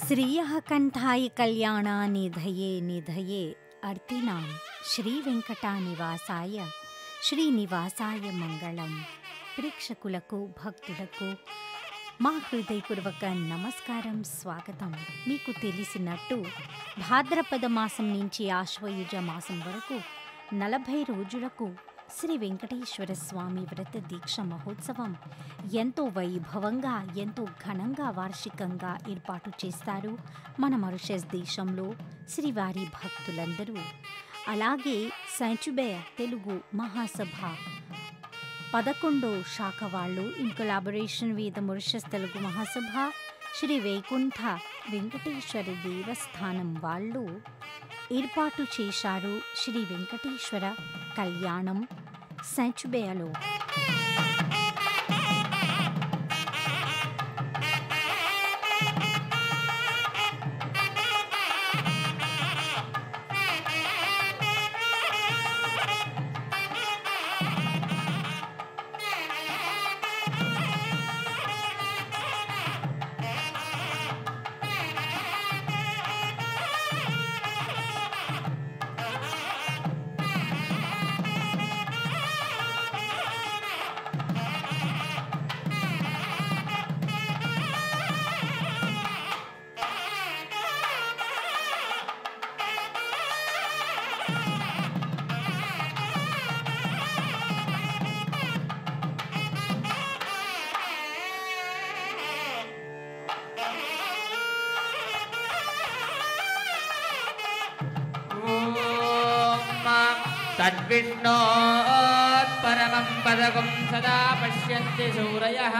श्रियः कंठाय कल्याणानिधये निधये अर्तिनां శ్రీవేంకటానివాసాయ శ్రీనివాసాయ మంగళం. ప్రేక్షకులకు భక్తులకు మా హృదయపూర్వక నమస్కారం, స్వాగతం. మీకు తెలిసినట్టు భాద్రపద మాసం నుంచి ఆశ్వయుజ మాసం వరకు 40 రోజులకు శ్రీ వెంకటేశ్వర స్వామి వ్రత దీక్ష మహోత్సవం ఎంతో వైభవంగా, ఎంతో ఘనంగా వార్షికంగా ఏర్పాటు చేస్తారు మన మారిషస్ దేశంలో శ్రీవారి భక్తులందరూ. అలాగే సెయింట్-జూబే తెలుగు మహాసభ 11వ శాఖ వాళ్ళు in collaboration with Mauritius Telugu Mahasabha, Shri Vaikunta Venkateswara Devasthanam వాళ్ళు ఏర్పాటు చేశారు శ్రీ వెంకటేశ్వర కళ్యాణం సెయింట్-జూబేలో. तद्विष्णोत्परमं पदकं सदा पश्यन्ति सूरयः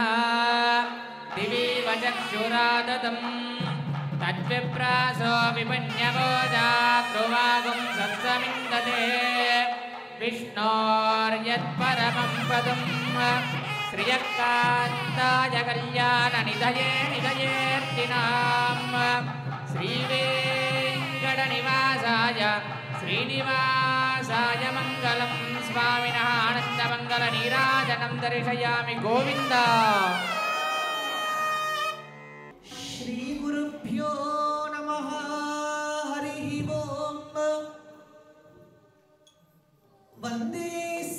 दिवि वचक्षुरादतं तद्विप्रासो विपन्यवोजाग्रुवागुं सत्समिन्दते विष्णोर्यत्परमं पदं श्रियकान्ताय कल्याणनिधये निधयेऽर्थिनां श्रीवेङ्कटनिवासाय श्रीनिवासाय मंगलम. स्वामिनः आनंदमंगल नीराजनं दर्शयामि. गोविंद. श्री गुरुभ्यो नमः. हरिः ओम्. वन्दे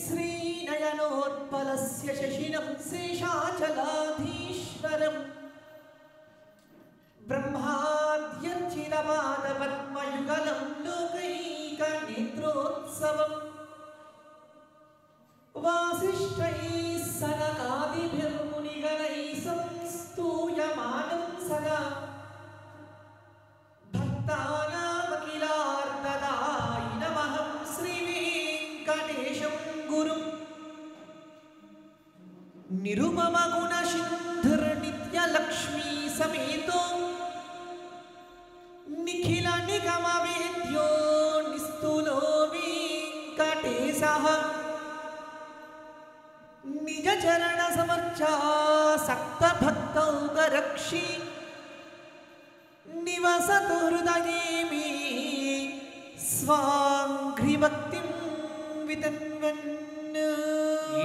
श्रीनयनोत्पलस्य शशिनं शेषाचलाधीश्वरम् ब्रह्माद्यर्चितपादपद्मयुगलं लोकैकनेत्रोत्सवम् वासिष्ठैः सनकादिभिर्मुनिगणैः संस्तूयमानं सदा भक्तानामखिलार्तदायिनमहं श्रीवेङ्कटेशं गुरुं निरुपमगुणसिन्धुर्नित्यलक्ष्मी समेतो निखिल निगमवेद्यो निस्तुलो वेङ्कटेशः निज चरण समर्चा सक्त भक्तौगरक्षी निवसतु हृदये मे स्वाङ्घ्रिभक्तिं वितन्वन्.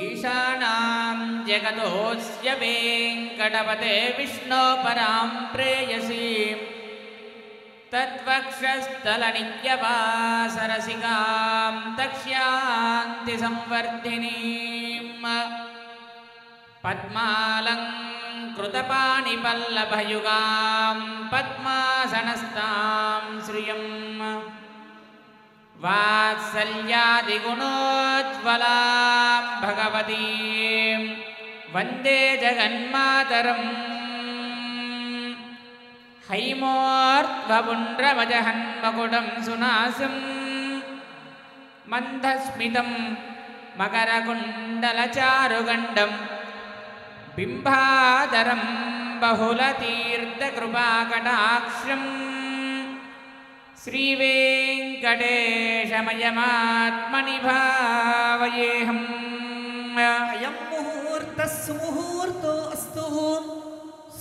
ईशानां जगतोऽस्य वेङ्कटपते विष्णोपरां प्रेयसीं तद्वक्षस्थलनित्यवासरसिकां तक्ष्यान्ति संवर्धिनीं पद्मालङ्कृतपाणिपल्लभयुगां पद्मासनस्तां श्रियं वात्सल्यादिगुणोज्ज्वलां भगवतीं वन्दे जगन्मातरम्. हैमोर्ध्वपुण्ड्रमजहन्मकुटं सुनासिं मन्दस्मितं मकरकुण्डलचारुगण्डं बिम्बाधरं बहुलतीर्थकृपाकटाक्षं श्रीवेङ्कटेशमयमात्मनि भावयेऽहम्. अयं मुहूर्तः सुमुहूर्तो अस्तु.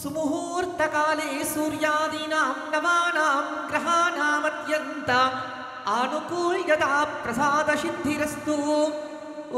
सुमुहूर्तकाले सूर्यादीनां नवानां ग्रहाणामत्यन्त आनुकूल्यता प्रसादसिद्धिरस्तु.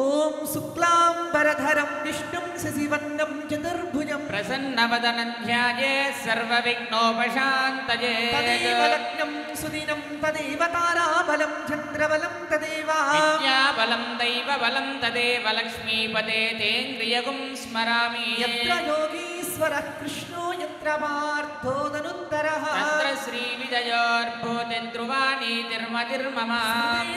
ఓం శుక్లాంబరధరం విష్ణుం శశివర్ణం చతుర్భుజం ప్రసన్నవదనం ధ్యాయేత్ సర్వవిఘ్నోపశాంతయే తదేవ లగ్నం సుదినం తదేవ తారాబలం చంద్రబలం తదేవ విద్యాబలం దైవబలం తదేవ లక్ష్మీపతే తేంద్రియగుం స్మరామి యత్ర యోగీశ్వరః కృష్ణో యత్ర పార్థో ధనుత్తరః తత్ర శ్రీవిజయోర్భూతి ధ్రువాణీతిర్మతిర్మమ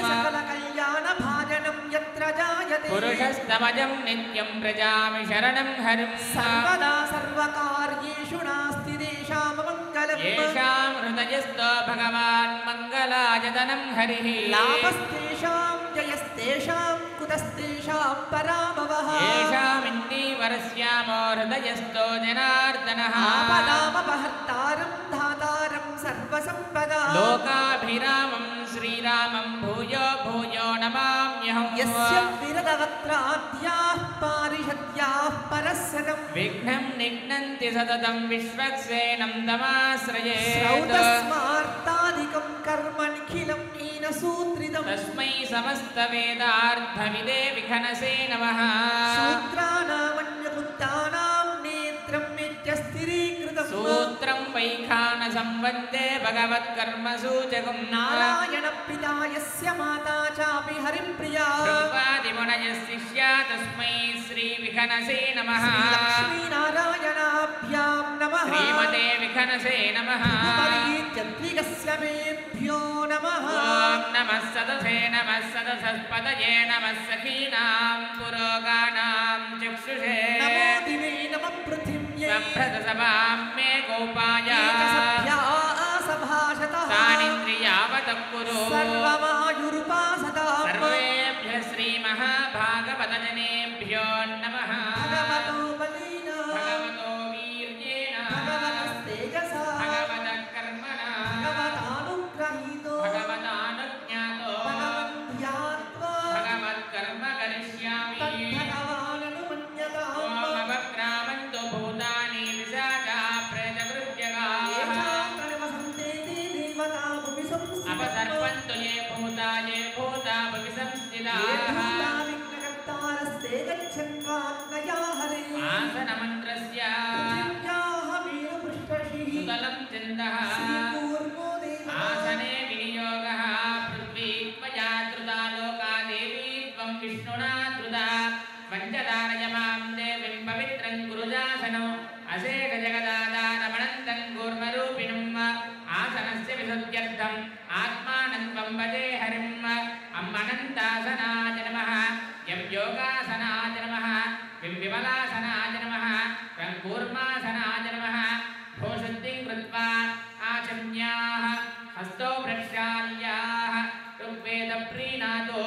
సకల కళ్యాణ భాజనం యత్ర జాయతే పురుషస్తమజం నిత్యం ప్రజామి శరణం హరిం సర్వదా సర్వకార్యేషు నాస్తి దేశామ మంగళం येषां हृदयस्थो भगवान् मङ्गलायतनं हरिः లాభస్తేషాం జయస్తేషాం కుతస్తేషాం పరామవః येषामिन्दीवरस्यामो हृदयस्थो जनार्दनः ఆపదామపహర్తారం ధాతారం సర్వసంపదా लोकाभिरामं श्रीरामं भूयो भूयो नमाम्यहम् యస్య విరదవక్త్రాద్యాః పారిషద్యాః పరస్సరం विघ्नं निघ्नन्ति सततं विश्वक्सेनं तमाश्रये శ్రౌతస్మార్తాదికం కర్మ నిఖిలం ఈన సూత్రితం तस्मै समस्तवेदार्थविदे विघनसे नमः సూత్రానామన్యబుద్ధానాం నేత్రం నిత్యస్థిరీకృతం सूत्रं वैखानसंवन्दे भगवत्कर्मसूचकं నారాయణ పితా యస్య మాతా చాపి హరిప్రియా ब्रह्मादिमुनयशिष्या तस्मै श्रीविघनसे नमः లక్ష్మీనారాయణాభ్యాం నమః श्रीमते विघनसे नमः మరీత్యద్విగస్య మేభ్యో నమః ॐ नमः सदसे नमः सदसस्पतये नमः सखीनां पुरोगानां चक्षुषे నమో దివే నమః పృథివ్యై सम्भ्रतसभां मे गोपाय ఏకసభ్యా సభాషతః तानिन्द्रियावतः कुरु సర్వమాయురుపాసతాం सर्वेभ्यः श्रीमहाभागवतजनेभ्यो नमः భగవతో బలీన भगवतो वीर्येण భగవతస్తేజసా भगवतः कर्मणा భగవతానుగ్రహీతో भगवतानुज्ञातो భగవద్ధ్యాత్వా भगवत्कर्म करिष्यामि తద్భగవానను మన్యతాం ॐ अवक्रामन्तु भूतानि विशाखा प्रेतवृत्यगाः ఏకాకర్మసంతేతే దేవతా భువి సంస్థితాః अपसर्पन्तु ये भूता भुवि ఏ संस्थिताः భూతా విఘ్నకర్తారస్తే గచ్చన్వాజ్ఞయా హరే आसनमन्त्रस्य పృథివ్యాః వీరపృష్ఠశీः सुतलं चिन्तः శ్రీకూర్మో దేవతా आसने विनियोगः पृथ्वी त्वया धृता लोका देवी त्वं विष्णुना धृता पञ्चदानयमां देवीं पवित्रं गुरुजासनम् अशेषजगदाधारमनन्तं कूर्मरूपिणम् आसनस्य विशुद्ध्यर्थम् आत्मानं त्वं भजे हरिम् अम्मनन्तासनाय नमः यं योगासनाय नमः यं विमलासनाय नमः यं कूर्मासनाय नमः भूशुद्धिं कृत्वा आचम्याः हस्तौ प्रक्षाल्याः ऋग्वेदप्रीणातो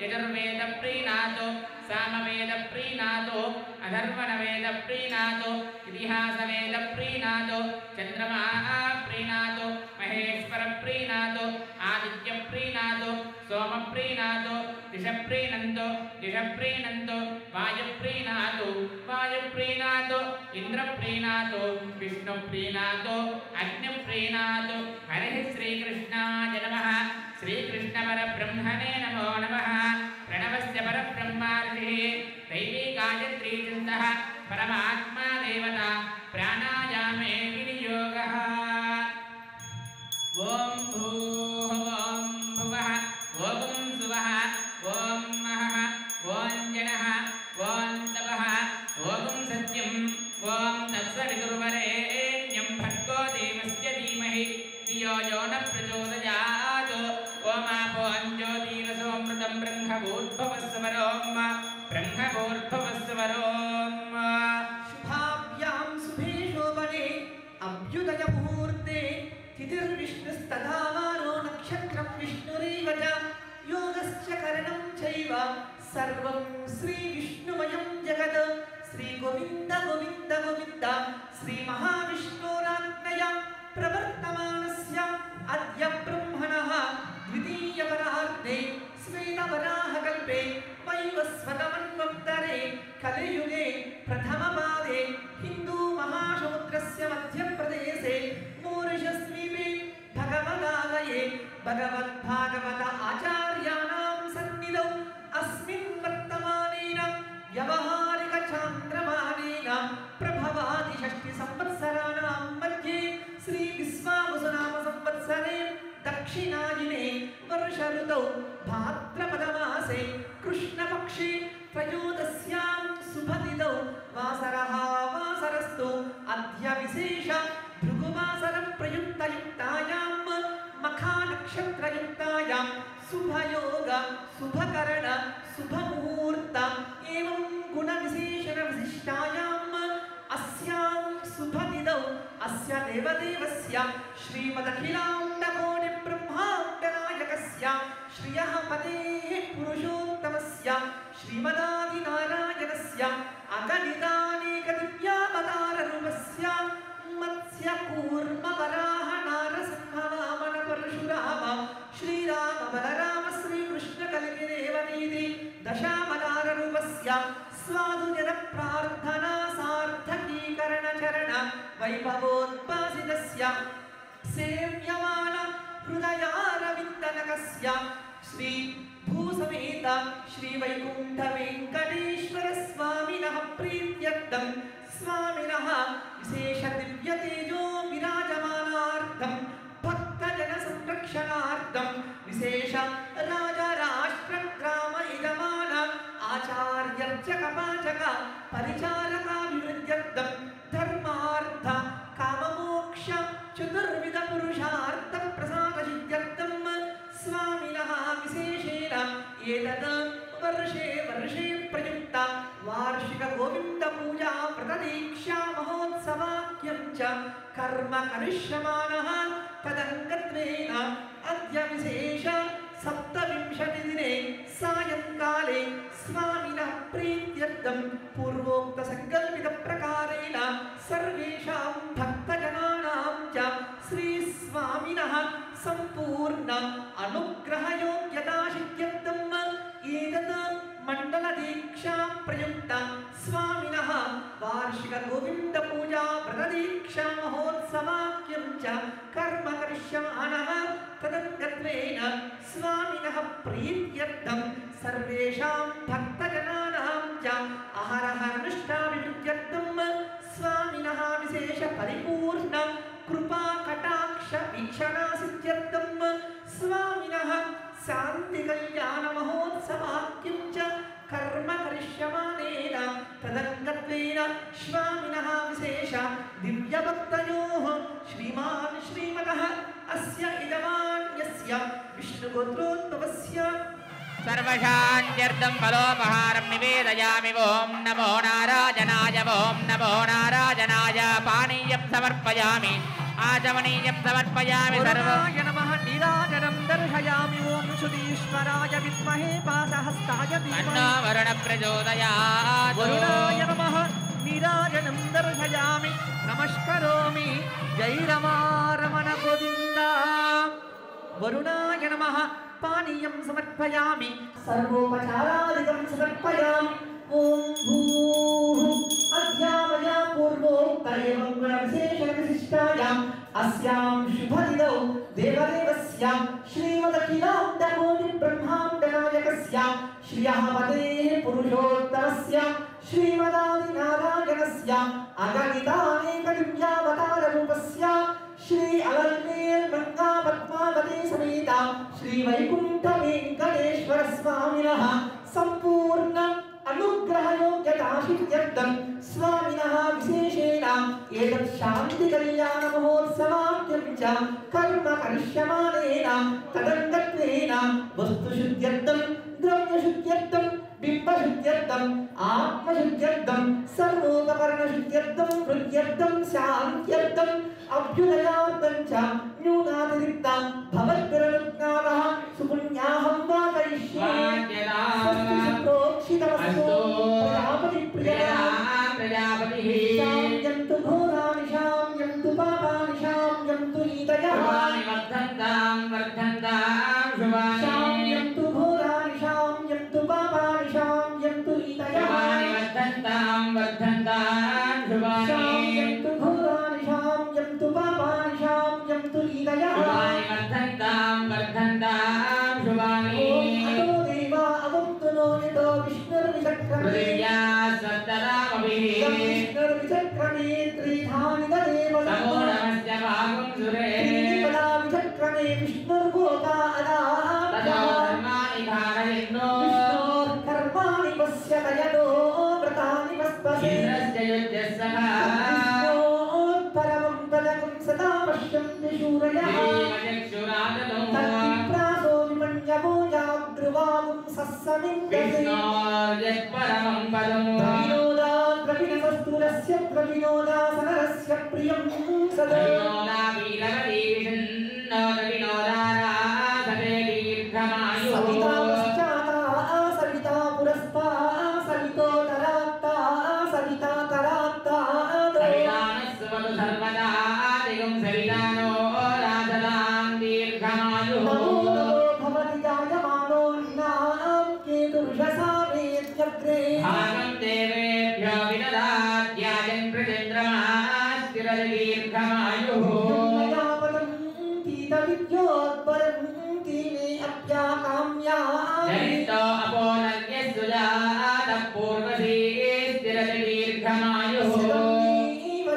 यजुर्वेदप्रीणातो सामवेदप्रीणातो अथर्वणवेदप्रीणातो इतिहासवेदप्रीणातो चन्द्रमाः प्रीणातो महेश्वरप्रीणातो आदित्यप्रीणातो सोमप्रीणातो दिशप्रीणन्तो दिशप्रीणन्तो वायुप्रीणातो वायुप्रीणातो इन्द्रप्रीणातो विष्णुप्रीणातो अग्निप्रीणातो हरिः श्रीकृष्णाय नमः श्रीकृष्णपरब्रह्मणे नमो नमः प्रणवस्य परब्रह्मार्थिः दैवी गायत्री छन्दः परमात्मा देवता प्राणायामे विनियोगः ॐ भूः ॐ भुवः ॐ सुवः ॐ महः ॐ जनः ॐ तपः ॐ सत्यं ॐ तत्सवितुर्वरेण्यं भर्गो देवस्य धीमहि धियो यो न प्रचोदयात् ओमापो ज्योतिरसोऽमृतं ब्रह्मभूर्भुवस्वरोम् ब्रह्मभूर्भुवस्वरोम् शुभाभ्यां शुभे शोभने अभ्युदय मुहूर्ते तिथिर्विष्णुस्तथा वारो नक्षत्रं विष्णुरेव च योगस्य करणं चैव सर्वं श्रीविष्णुमयं जगत् श्रीगोविन्द गोविन्द गोविन्द श्रीमहाविष्णोराज्ञया प्रवर्तमानस्य अद्य ब्रह्मणः द्वितीयपरार्धे श्वेतवराहकल्पे वैवस्वतमन्वन्तरे कलियुगे प्रथमपादे हिन्दूमहासमुद्रस्य मध्यप्रदेशे मौरिशस्द्वीपे भगवदालये भगवद्भागवत आचार्याणां सन्निधौ अस्मिन् वर्तमाने व्यवहारिक चान्द्रमानेन प्रभवादि षष्टि संवत्सराणां मध्ये श्री विश्वावसुनाम संवत्सरे दक्षिणायने वर्ष ऋतौ भाद्रपदमासे कृष्णपक्षे त्रयोदश्यां शुभतिथौ वासरः वासरस्तु अद्य विशेष भृगुवासर प्रयुक्तयुक्तायां मखानक्षत्रयुक्तायां शुभयोग शुभकरण शुभमुहूर्त एवं गुणविशेषण विशिष्टायाम् अस्यां शुभतिथौ अस्य देवदेवस्य श्रीमदखिलाण्डकोटि ब्रह्माण्डनायकस्य श्रियः पतेः पुरुषोत्तमस्य श्रीमदादिनारायणस्य अगणितानेकदिव्यावताररूपस्य मत्स्यकूर्मवराह नारसिंहवामन परशुराम श्रीराम बलराम श्रीकृष्णकलिकिरेवनीति दशावताररूपस्य स्वादुजन प्रार्थना सार्थकीकरण चरण वैभवोद्भासितस्य सेव्यमान हृदयारविन्दनकस्य श्री भूसमेत श्री वैकुण्ठ वेङ्कटेश्वर स्वामिनः प्रीत्यर्थं स्वामिनः विशेष दिव्य तेजो विराजमानार्थं भक्तजन संरक्षणार्थं विशेष राजा राष्ट्र ग्राम यजमान आचार्यर्चक पाचक परिचारकाभिवृद्ध्यर्थं धर्मार्थ काममोक्ष चतुर्विध पुरुषार्थ प्रसाद सिद्ध्यर्थं स्वामिनः विशेषेण एतत् वर्षे वर्षे प्रयुक्त वार्षिक गोविंद पूजा व्रतदीक्षा महोत्सवाख्यं च कर्म करिष्यमाणः तदङ्गत्वेन अद्य विशेष सप्तविंशतिदिने सायंकाले स्वामिनः प्रीत्यर्थं पूर्वोक्त संकल्पित प्रकारेण सर्वेषां भक्तजनानां च श्री स्वामिनः संपूर्ण अनुग्रह योग्यता सिद्ध्यर्थं एतत् मंडल दीक्षा प्रयुक्त स्वामिनः वार्षिक गोविंद पूजा व्रत दीक्षा महोत्सवाख्यं च कर्म करिष्यमाणः तदङ्गत्वेन स्वामिनः प्रीत्यर्थं सर्वेषां भक्तजनानां च अहरहर्निष्ठाभिवृद्ध्यर्थं स्वामिनः विशेष परिपूर्ण कृपा कटाक्ष वीक्षणा सिद्ध्यर्थं स्वामिनः शांति कल्याण महोत्सवाख्यं च कर्म करिष्यमाणेन तदङ्गत्वेन स्वामिनः विशेष दिव्यभक्तयोः श्रीमान् श्रीमतः अस्य यजमान्यस्य विष्णुगोत्रोद्भवस्य सर्वशान्त्यर्थं फलोपहारं निवेदयामि ओं नमो नारायणाय ओं नमो नारायणाय पानीयं समर्पयामि आचमनीयं समर्पयामि वरुणाय नमः नीराजनं दर्शयामि ओं सुधीश्वराय विद्महे पादहस्ताय तन्नो धीमहि वरुण प्रचोदयात् वरुणाय नमः नीराजनं दर्शयामि नमस्करोमि जय रमारमण गोविन्द वरुणाय नमः पानीयं समर्पयामि सर्वोपचारादिकं समर्पयामि ओं भूः अध्यावया पूर्वोक्त एवं गुणविशेषणविशिष्टायाम् अस्यां शुभदिनौ देवदेवस्य श्रीमदखिलाण्डकोटि ब्रह्माण्डनायकस्य श्रियः पतेः पुरुषोत्तमस्य श्रीमदादिनारायणस्य अगणितानेकदिव्यावताररूपस्य श्री अलर्मेल गंगा पद्मावती समेत श्री वैकुंठ वेंकटेश्वर स्वामिनः संपूर्ण अनुग्रह योग्यता सिद्ध्यर्थं स्वामिनः विशेषेण एतत् शांति कल्याण महोत्सवाख्यं च कर्म करिष्यमाणेन तदङ्गत्वेन वस्तुशुद्ध्यर्थं द्रव्यशुद्ध्यर्थं बिम्बशुद्ध्यर्थं आत्मशुद्ध्यर्थं सर्वोपकरणशुद्ध्यर्थं हृद्यर्थं शान्त्यर्थं अभ्युदयार्थं च न्यूनातिरिक्त भवद्गुरुज्ञानः सुपुण्याहं वा करिष्ये स्वस्ति सुप्रोक्षितमस्तु प्रजापति प्रियः प्रजापतिः शान्त्यन्तु घोराणि शान्त्यन्तु पापानि शान्त्यन्तु ईतयः वर्धन्तां शुभानि शान्त्यन्तु घोराणि शान्त्यन्तु पापानि शान्त्यन्तु ईतयः वर्धन्तां शुभानि शान्त्यन्तु घोराणि शान्त्यन्तु पापानि शान्त्यन्तु ईतयः वर्धन्तां शुभानि ॐ अतो तयतो व्रतानि वस्पसे इंद्रस्य युज्यस्सः परमं पदकं सदा पश्यन्ति शूरयः तत्प्रासो विमन्यवो जागृवागुं सस्समिन्दसे परमं पदम् प्रविनोदाद्रविनसस्तुरस्य प्रविनोदासनरस्य प्रियं सदा सविता पश्चाता सविता पुरस्ता सवितोतरात्ता सविता तरात्ता सर्वदा दिगं सवितानो राधनां दीर्घमायुः भवति जायमानो नाम केतुर्षसा वेद्यग्रे भागं देवेभ्यो विददात्याजन् प्रचन्द्रमास्तिरदीर्घमायुः मयापदं तीतविद्योद्वरं तीमे अप्याकाम्या जनितो अपोनर्यसुजातः पूर्वसीस्तिरदीर्घमायुः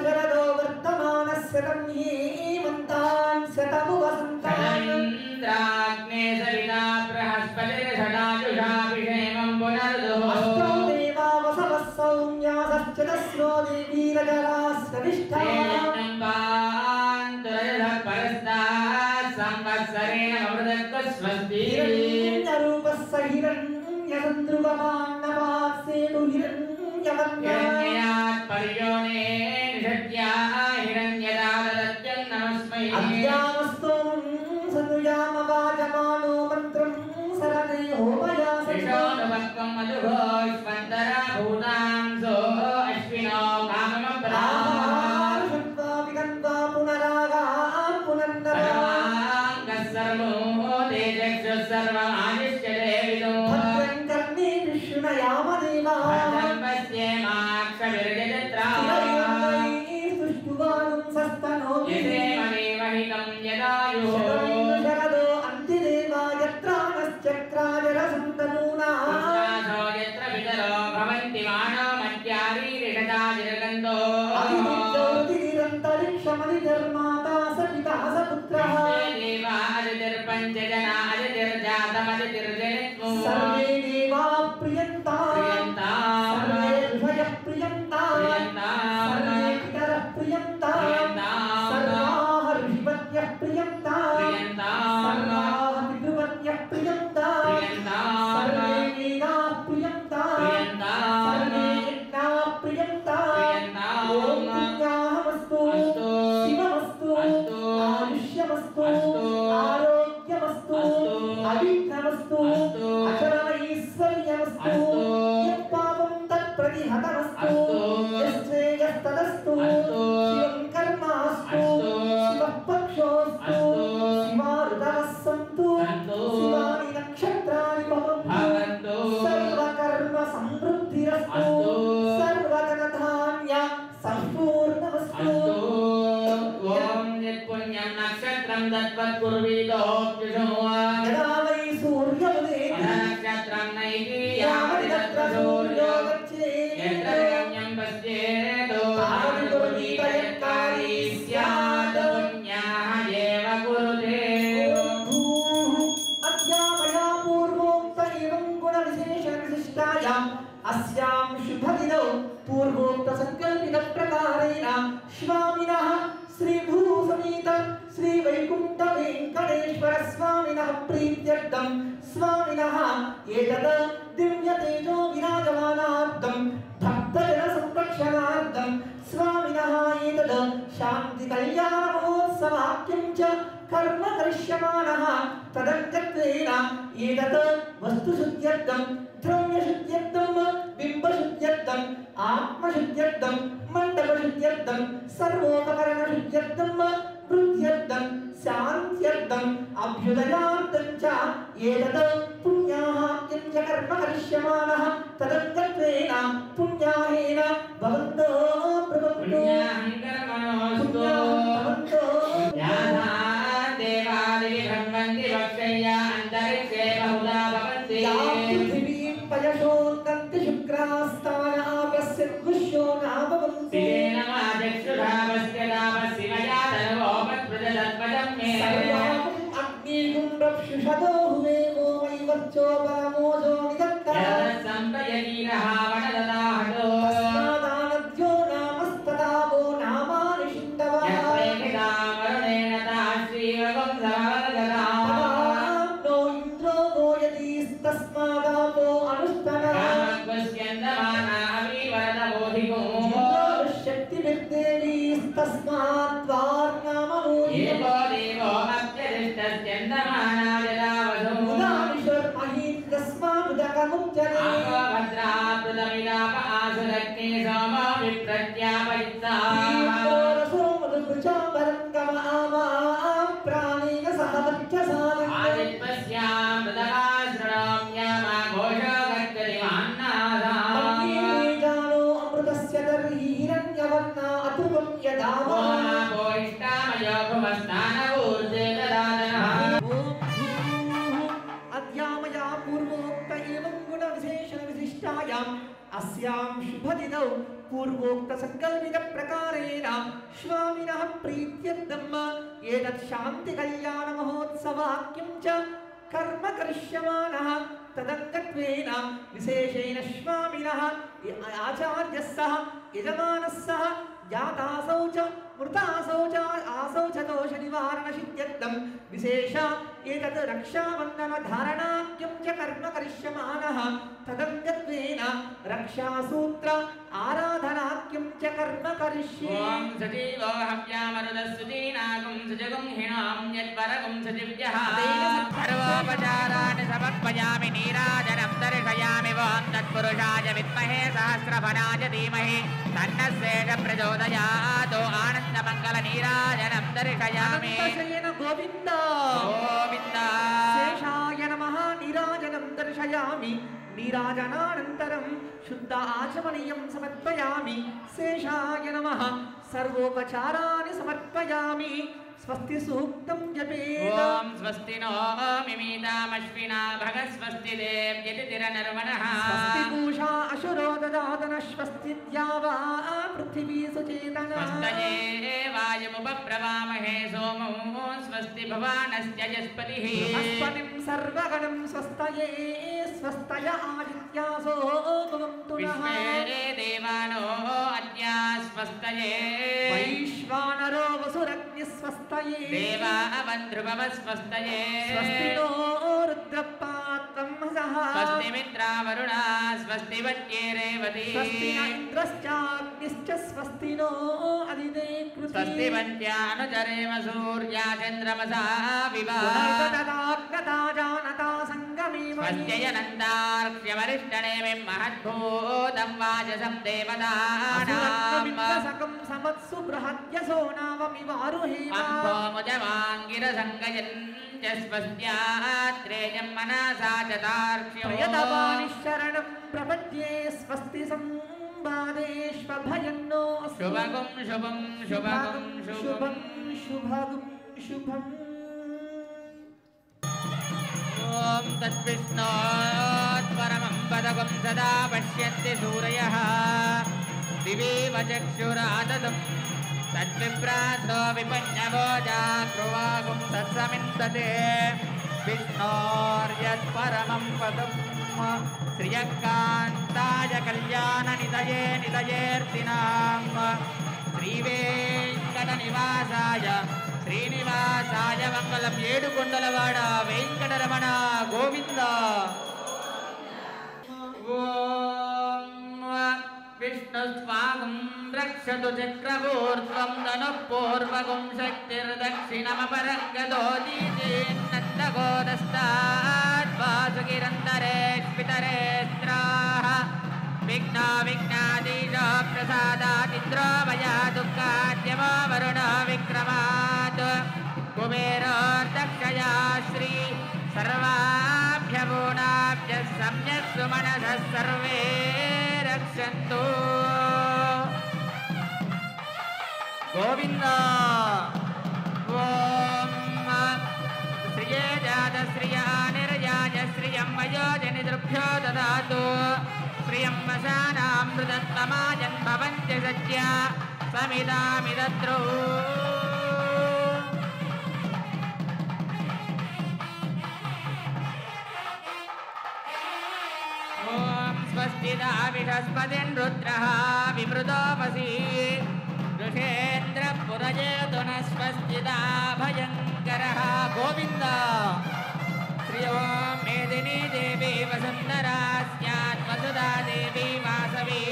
शरदो वर्तमानस्य तं हेमन्तान् शतमुवसन्तान् चन्द्राग्ने सविता बृहस्पतिर्षडाजुषाभिषेमं पुनर्दुः अष्टौ देवा वसवः सौम्यासश्चतस्रो देवीरजरास्य निष्ठा संवत्सरेण अमृतत्वस्वस्ति हिरण्यरूपः स हिरण्यसन्द्रुवमान्नवात् सेतु हिरण्यवन्या हिरण्ययात् पर्योने निषद्या हिरण्यदादत्यं नमस्मै अद्यामस्तोमं सनुयामवाजमानो मन्त्रं सरणे होमयासो विशोनुवक्कं मधुघोष्पन्तरा भूतांसो अश्विनो काममप्राः शुद्धा विगन्धा पुनरागा पुनर्नरा सर्वो तेजक्षुः सर्वमादिश्य देविदो भद्रं कर्णे विष्णुयामदेवा भद्रं पश्येमाक्षभिर्यजत्रा सुष्ठुवानुं सस्तनोमि यदेवमेवहितं यदायुः शरदो अन्तिदेवा यत्रानश्चक्राजरसन्तनूना उच्छ्वासो यत्र पितरो भवन्ति मानो मध्यारीरिषदाजिर्गन्धो ज्योतिरन्तरिक्षमनिर्माता सविता सपुत्रः देवा अदितिर्पञ्चजना अदितिर्जातमदितिर्जनित्वं सर्वे देवा प्रियन्ताः प्रियन्ताः सर्वे ऋषयः प्रियन्ताः प्रियन्ताः सर्वे पितरः प्रियन्ताः प्रियन्ताः सर्वाः ऋषिपत्न्यः प्रियन्ताः प्रियन्ताः सर्वाः पितृपत्न्यः प्रियन्ताः प्रियन्ताः सर्वे वेदाः प्रियन्ताः प्रियन्ताः सर्वे यज्ञाः प्रियन्ताः प्रियन्ताः ॐ पुण्याहमस्तु अस्तु शिवमस्तु अस्तु आयुष्यमस्तु अस्तु आरोग्यमस्तु अस्तु अविघ्नमस्तु अस्तु अचरमैश्वर्यमस्तु अस्तु यत्पापं तत्प्रतिहतमस्तु अस्तु यश्रेयस्तदस्तु अस्तु शिवं कर्मास्तु अस्तु शिवः पक्षोऽस्तु अस्तु शिवाऋतवः सन्तु सन्तु शिवानि नक्षत्राणि भवन्तु भवन्तु सर्वकर्म समृद्धिरस्तु अस्तु सर्वधनधान्य सम्पूर्णमस्तु अस्तु ॐ यत्पुण्यं नक्षत्रं तत्त्वत्कुर्वीतोऽप्युषो यदा वै सूर्योदयेत् नक्षत्रं नैति यावति तत्र सूर्यो यत्र गच्छेत् गम्यं पश्येतो तावत्कुर्वीतयत्कारी स्यात् पुण्याः एव कुरुते भूः अद्यामया पूर्वोक्त एवं गुणविशेषविशिष्टायाम् अस्यां शुभदिनौ पूर्वोक्तसङ्कल्पितप्रकारेण स्वामिनः श्रीभूसमेत श्रीवैकुण्ठवेङ्कटेश्वरस्वामिनः प्रीत्यर्थं स्वामिनः एतत् दिव्यतेजो विराजमानार्थं भक्तजनसंरक्षणार्थं स्वामिनः एतत् शान्तिकल्याणमहोत्सवाख्यं च कर्म करिष्यमाणः तदङ्गत्वेन एतत् वस्तुशुद्ध्यर्थं द्रव्यशुद्ध्यर्थं बिम्बशुद्ध्यर्थं आत्मशुद्ध्यर्थं मण्डपशुद्ध्यर्थं सर्वोपकरणशुद्ध्यर्थं वृद्ध्यर्थं शान्त्यर्थम् अभ्युदयार्थं च एतत् पुण्याहाक्यं च कर्म करिष्यमाणः तदङ्गत्वेन पुण्याहेन भवन्तो प्रभवन्तु पुण्याहं कर्मणोऽस्तु याथा देवादिवि भ्रमन्ति भक्षय्या अन्तरिक्षे बहुधा भवन्ति पृथिवीं पयशोन्नन्ति शुक्रास्तानापस्य गुह्यो नाभवन्ति तेन माचक्षुषावस्य लाभस्य मया तनवोपत्प्रजतत्पदं मे सर्वाहुम् अग्निगुण्डप्सुषदो हुवेमो वैवच्चो परमोजो निदत्तः यतः सम्पयतीरः मुच्यते आहो भद्रा पृथमिदाप आसुरग्ने सोमो विप्रत्यापयित्ता रसो मधुचामरं गमामां प्राणेन सह वक्षसालिं आदित्पस्यां मृदगाश्रणाम्यामा घोषो गच्छति जानो अमृतस्य तर्हिरण्यवर्णा अतुकं यदा इष्टामयो भुवस्तानवूर्जे ददातनः अद्यामया पूर्वोक्त एवं गुणविशेषणविशिष्टायाम् अस्यां शुभदिनौ पूर्वोक्तसङ्कल्पितप्रकारेण स्वामिनः प्रीत्यर्थम् एतत् शान्तिकल्याणमहोत्सवाख्यं च कर्म करिष्यमाणः तदङ्गत्वेन विशेषेण स्वामिनः आचार्यः सह यजमानः सह जातासौ च मृतासौ च आसौ च दोषनिवारणसिद्ध्यर्थं विशेष एतत् रक्षाबन्धनधारणाख्यं च कर्म करिष्यमाणः तदङ्गत्वेन रक्षासूत्र आराधनाख्यं च कर्म करिष्ये ॐ सजीवो हव्यामरुदस्सुजीनागुं सुजगुं हिणां यद्वरगुं सजीव्यः सर्वोपचाराणि समर्पयामि नीराजनं दर्शयामि वां तत्पुरुषाय विद्महे सहस्रफलाय धीमहि तन्नः प्रचोदयात् आनन्दमङ्गलनीराजनं दर्शयामि गोविन्द गोविन्द शेषाय नमः नीराजनं दर्शयामि नीराजनानन्तरं शुद्ध आचमनीयं समर्पयामि शेषाय नमः सर्वोपचाराणि समर्पयामि स्वस्ति सूक्तं जपेत् ॐ स्वस्ति नो मिमीतामश्विना भगस्वस्ति देव्यतिरनर्वणः स्वस्ति पूषा अशुरो ददातन स्वस्ति द्यावा पृथिवी सुचेतना स्वस्तये वायुमुपप्रवामहे सोमो स्वस्ति भवानस्य यस्पतिः बृहस्पतिं सर्वगणं स्वस्तये स्वस्तय आदित्यासो भवन्तु नः विश्वे देवानो अद्या स्वस्तये वैश्वानरो वसुरग्निः स्वस्तये देवावन्ध्रुवस्वस्तये स्वस्ति नो रुद्रपात्रं हसः स्वस्ति मित्रावरुणा स्वस्ति वच्ये रेवती स्वस्ति न इन्द्रश्चाग्निश्च स्वस्ति नो अधिदेकृति स्वस्ति वन्त्यानुचरेम सूर्या चन्द्रमसा विवा पुनर्ददाग्नता जानता सङ्गमेव स्वस्त्ययनन्तार्क्ष्यवरिष्ठनेमिं महद्भूतं वाचसं देवतानाम् सकं समत्सु बृहद्यसो नावमिवारुहेम अम्भोमुजवाङ्गिरसङ्गयन् च स्वस्त्यात्रेयं मनसा च तार्क्ष्यो प्रयतवानि शरणं प्रपद्ये स्वस्ति संवादेष्वभयन्नो शुभगुं शुभं शुभगुं शुभं शुभगुं शुभम् ॐ तद्विष्णोत्परमं पदकं सदा पश्यन्ति सूरयः दिवीव चक्षुराददं तद्विप्रासो विपन्नवो जाग्रुवागुं तत्समिन्दते विष्णोर्यत्परमं पदं श्रियकान्ताय कल्याणनिधये निधयेऽर्थिनां श्रीवेङ्कटनिवासाय श्रीनिवासाय मङ्गलं ఏడుకొండలవాడ వెంకటరమణ గోవింద ఓం విష్ణుస్వాగం రక్షతు చక్రవూర్ధ్వం ధనుః పూర్వగం శక్తిర్దక్షిణమపరంగదోదీనందగోదస్తాత్ వాసుకిరంతరేష్పితరేస్త్రాః విఘ్నా విఘ్నాదీశో ప్రసాదాదింద్రో మయా దుఃఖాద్యమో వరుణ విక్రమాత్ కుబేరోర్దక్షయా శ్రీ సర్వాభ్యభూనాభ్య సమ్యక్ సుమనసః సర్వే రక్షन्तు గోవింద ఓం శ్రియే జాత శ్రియా నిర్యాజ శ్రియం వయోజనిదృభ్యో దదాతు శ్రియం వశానామృతత్వమాజన్ భవంతి సత్య సమిదామిదద్రో ఓం స్వస్తిదా విషస్పతిన్ రుద్రః విమృతోపసి ఋషేంద్ర పురజేతున స్వస్తిదా భయంకరః గోవింద శ్రీ ఓం మేదినీ దేవి వసుంధరా స్యాత్ వసుదా దేవి వాసవి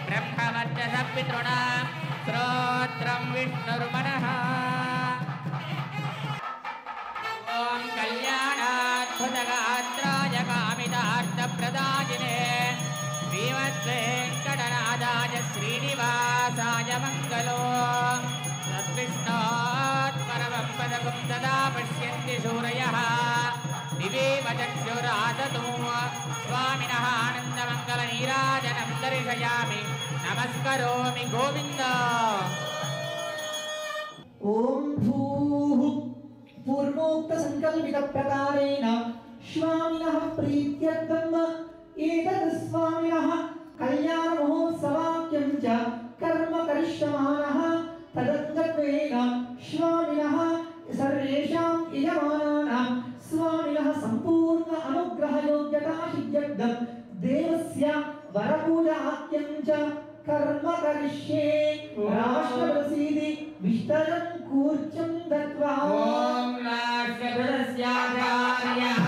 బ్రహ్మవర్చస పితృణాం శ్రోత్రం విష్ణుర్మనః ఓం కళ్యాణాద్భుతగాత్రాయ కామితార్థ सर्वार्थप्रदायिने श्रीमद्वेङ्कटनाथाय श्रीनिवासाय मङ्गलो तद्विष्णोत्परमं पदकं सदा पश्यन्ति शूरयः दिवे वचक्षुरादतु स्वामिनः आनन्दमङ्गलनीराजनं दर्शयामि नमस्करोमि गोविन्द ओम भूः पूर्वोक्त संकल्पित प्रकारेण स्वामिनः प्रीत्यर्थम् एतत् स्वामिनः कल्याण महोत्सवाख्यं च कर्म करिष्यमाणः तदङ्गत्वेन स्वामिनः सर्वेषां यजमानानां स्वामिनः सम्पूर्ण अनुग्रह योग्यता सिद्ध्यर्थं देवस्य वरपूजाख्यं च कर्म करिष्ये राष्ट्रप्रसीदि विष्टरं कूर्चं दत्वा ओम राष्ट्रप्रदस्याचार्यः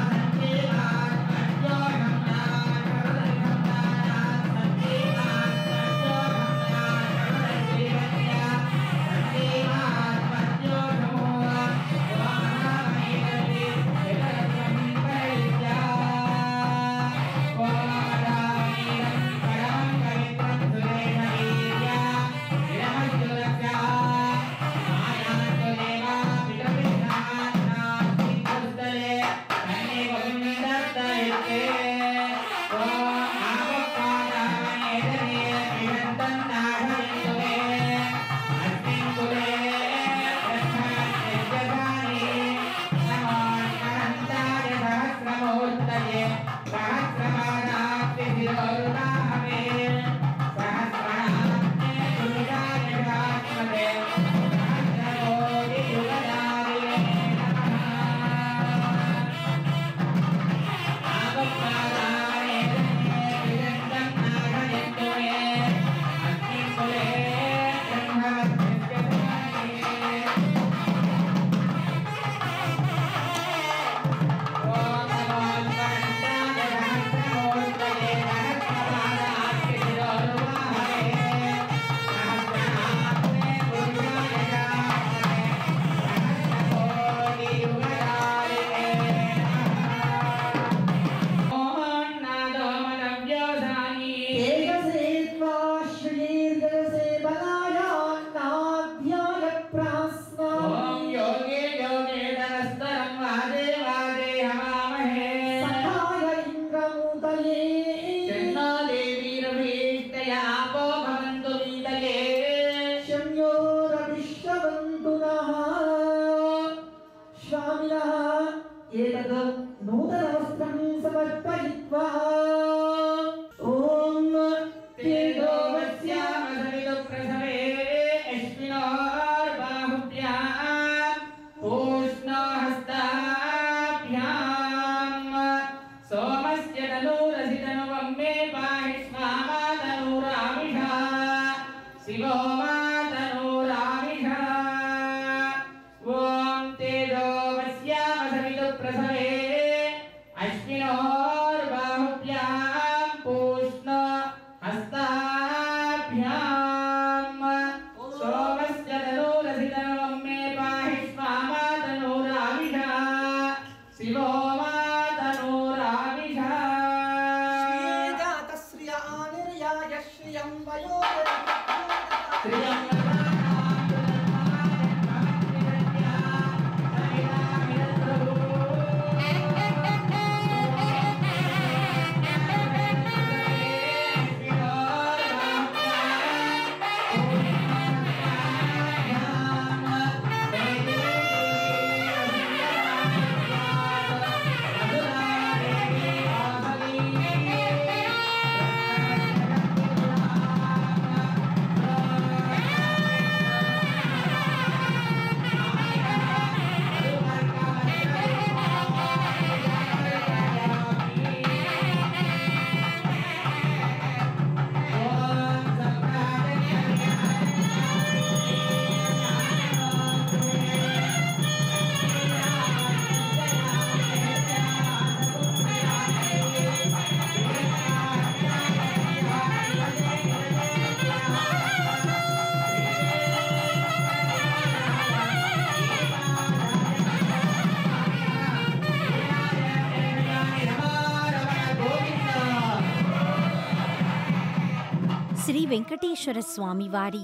వెంకటేశ్వర స్వామివారి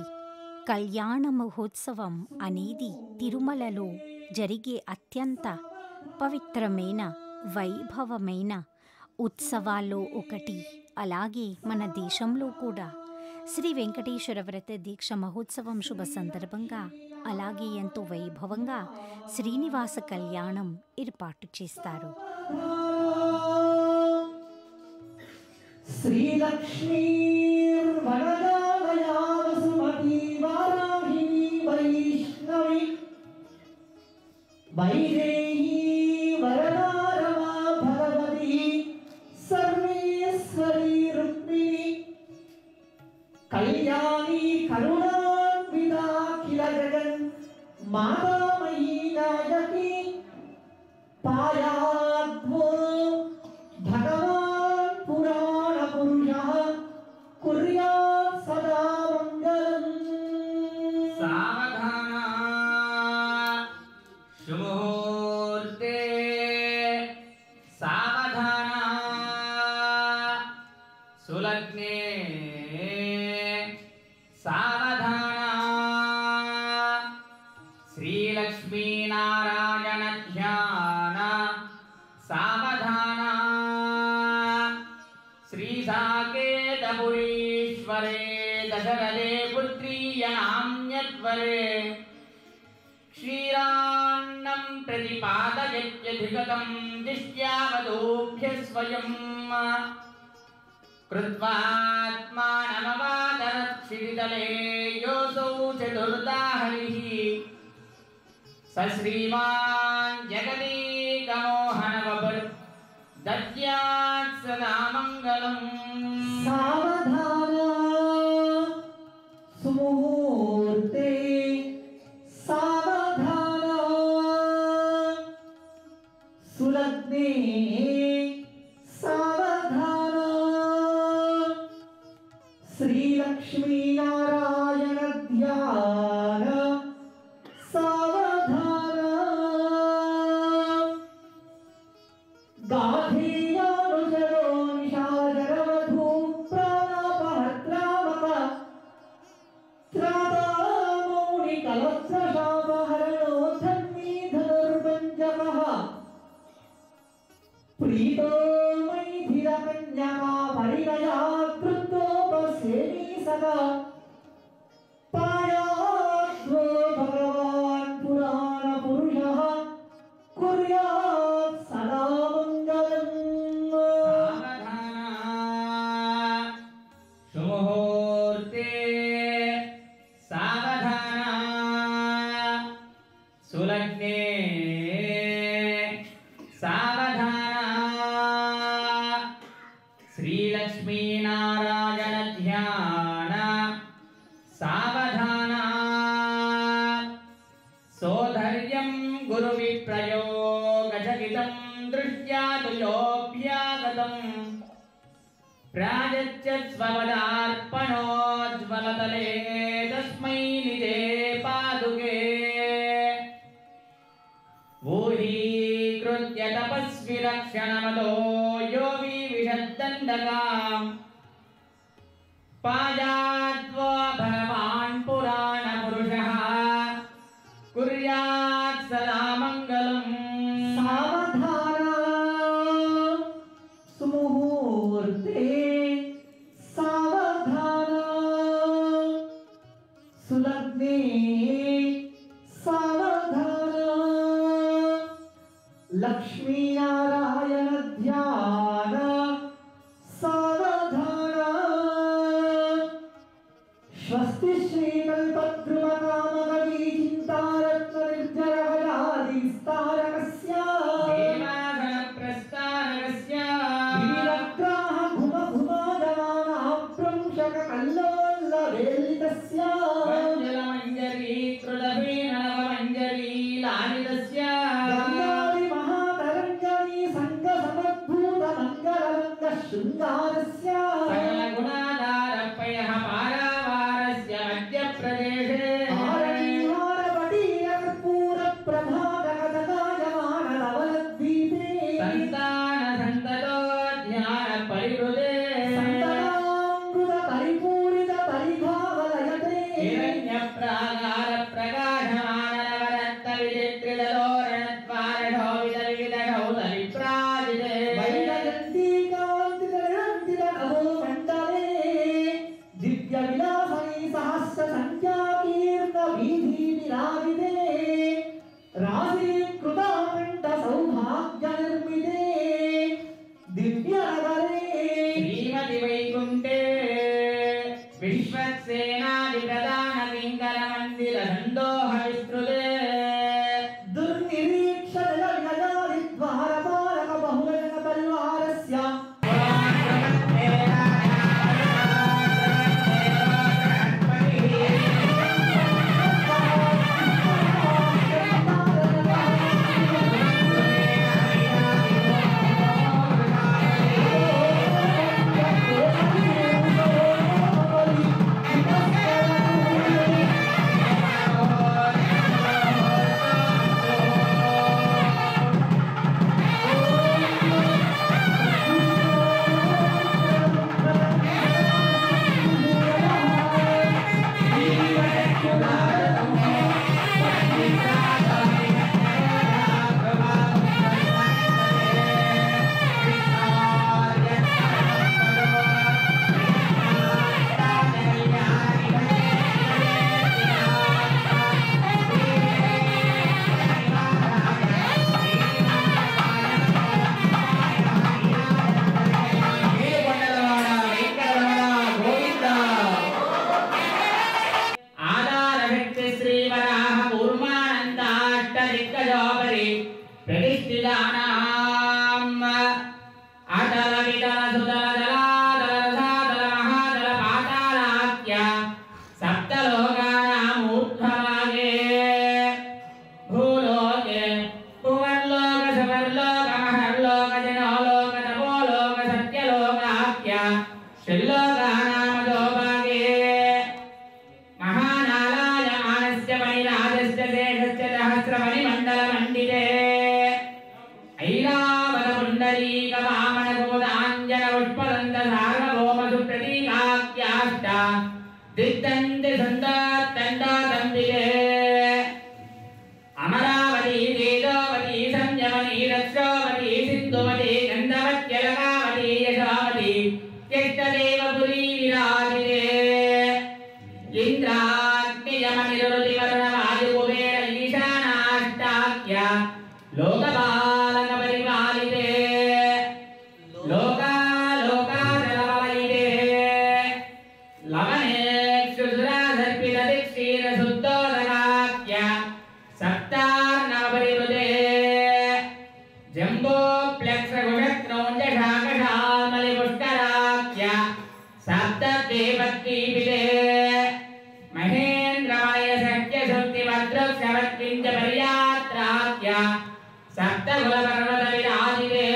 కళ్యాణ మహోత్సవం అనేది తిరుమలలో జరిగే అత్యంత పవిత్రమైన వైభవమైన ఉత్సవాల్లో ఒకటి. అలాగే మన దేశంలో కూడా శ్రీ వెంకటేశ్వర వ్రత దీక్ష మహోత్సవం శుభ సందర్భంగా అలాగే ఎంతో వైభవంగా శ్రీనివాస కళ్యాణం ఏర్పాటు చేస్తారు. శ్రీలక్ష్మీ వరదాలయా వసుమతీ వారాహిణీ వైష్ణవి వైదేహీ వరదారమా భగవతి సర్వేశ్వరీ రుక్మిణి కళ్యాణి కరుణాన్వితాఖిల జగన్ మాతామయీ నాయకి పాయాద్వో భగవాన్ పురాణ పురుషః కుర్యాత్ సదా మంగళం. సావధాన శుభముహూర్తే సావధాన సులగ్నే సావధాన శ్రీలక్ష్మీనారాయణ ధ్యాన సావధాన శ్రీసాకేతపురీశ్వరే దశరథే పుత్రీయనామ్యద్వరే క్షీరాన్నం ప్రతిపాదయత్యధిగతం దిష్ట్యావధూభ్య స్వయం కృత్వాత్మానమవాదరక్షితలే యోసౌ చతుర్దాహరిః స శ్రీమాన్ జగదీకమోహనవభర్ దద్యాత్ సదా మంగళం. సావధాన సుముహూర్తే సావధాన సులగ్నే సావధాన శ్రీలక్ష్మీనారాయణ ధ్యాన సావధాన గాధేయానుజరో నిశాచరవధూ ప్రాణాపహత్రామక త్రాతామౌని కలత్రశాపహరణో ధన్వీ ధనుర్భంజకః ప్రీతో మైథిలకన్యకా పరిణయా కృతోపసేవి సదా పాయాద్వో భగవాన్ పురాణ పురుషః కుర్యాత్ సదా మంగళం. శుభముహూర్తే సావధాన సులగ్నే సావధాన శ్రీలక్ష్మీనారాయణ ధ్యాన సావధాన సోధర్యం గురువిప్రయోగజగితం దృష్ట్యా తుయోభ్యాగతం ప్రాయచ్చత్స్వపదార్పణోజ్వలతలే తస్మై నిజే పాదుకే ఊహీకృత్య తపస్వి రక్షణమతో యో వివిశద్దండకాం పాయాద్వో భగవాన్ పురాణ పురుషః కుర్యాత్ సదా మంగళం. సావధాన సుముహూర్తే సావధాన సులగ్నే సావధాన లక్ష్మీనారాయణ ధ్యాన సావధాన స్వస్తి శ్రీకల్పద్రుమకామకవీ చింతారత్న నిర్జరవరాదిస్తారకస్య దేవాసన ప్రస్థానకస్య వీరగ్రాహ ఘుమ ఘుమాదమానాప్రంశక కల్లోల్లవేలితస్య మంజలమంజరీ కృతభీననవమంజరీ లాలితస్య గంగాది మహాతరంగణీ సంగ సమద్భూత మంగళరంగ శృంగారస్య సకల గుణాధారపయః పారావారస్య మధ్యప్రదేశే ఆరణీహారపటీర కర్పూర ప్రభాతకటకాయమాన లవలద్వీపే సంతాన సంతతో ధ్యాన పరిహృదే సంతతామృత పరిపూరిత पुष्पदन्तसार्वभौमसुप्रतीकाख्याष्ट दिग्दन्ति सन्दात्तण्डातम्बिके अमरावती तेजोवती संयमनी रक्षोवती सिन्धुवती गन्धवत्यलकावती यशावती ज्येष्ठदेवपुरी विराजिते इन्द्राग्नियमनिरुतिवरुणवायुकुबेर ईशानाष्टाख्य लोकपालकपरिपालिते लोकालोकाचलवलयिते लवनेक्षुसुरासर्पितदिक्षीरशुद्धोदकाख्य सप्तार्णवपरिवृते जम्बोप्लक्षकुशक्रोञ्जशाकशामलिपुष्कराख्य सप्तद्वीपद्वीपिते महेन्द्रमयशक्यशक्तिभद्रक्षवत्किञ्चपर्यात्राख्य सप्तकुलपर्वतविराजिते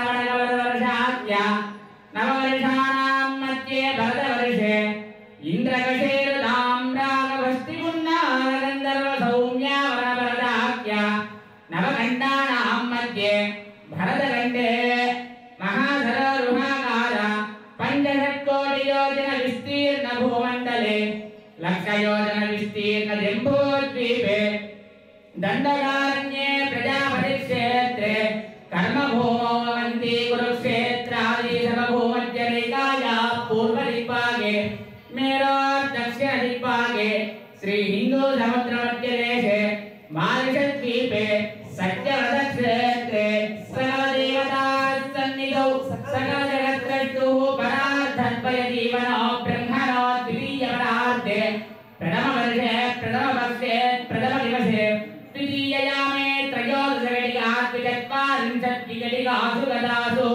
भारतकिम्पुरुषहरीलावृतभद्राश्वकेतुमालहिरण्यकरवणकवरवर्षाख्य नववर्षाणां मध्ये भरतवर्षे इन्द्रकशेरुताम्रागभस्तिपुन्नारगन्धर्वसौम्यावरभरदाख्य नवखण्डानां मध्ये भरतखण्डे महाधररुहाकार पञ्चषट्कोटियोजनविस्तीर्णभूमण्डले लक्षयोजनविस्तीर्णजम्बूद्वीपे दण्डकारण्ये प्रजापतिक्षेत्रे कर्मभूमौ भवन्ति कुरुक्षेत्रादिसर्वभूमध्यरेखायाः पूर्वदिग्भागे मेरोर्दक्षिणदिग्भागे श्रीहिन्दूसमुद्रमध्यदेशे मारिषद्वीपे सत्यव्रतक्षेत्रे सकलदेवतासन्निधौ सकलजगद्रष्टुः परार्थद्वयजीवनो ब्रह्मणो द्वितीयपरार्धे प्रथमवर्षे प्रथमदिवसे द्वितीययामे त्रयोदशघटिकाः द्विचत्वारिंशद्घटिकासु गतासु